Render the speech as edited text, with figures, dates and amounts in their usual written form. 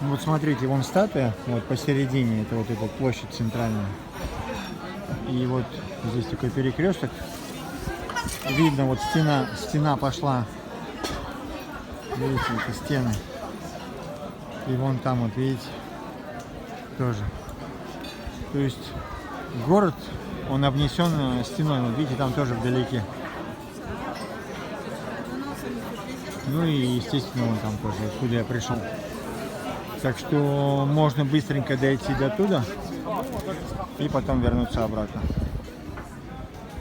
Ну, вот смотрите, вон статуя, вот посередине, это вот эта площадь центральная. И вот здесь такой перекресток. Видно, вот стена пошла. Видите, это стены. И вон там вот, видите, тоже. То есть город, он обнесен стеной. Вот видите, там тоже вдалеке. Ну и, естественно, вон там тоже, откуда я пришел. Так что можно быстренько дойти до туда и потом вернуться обратно.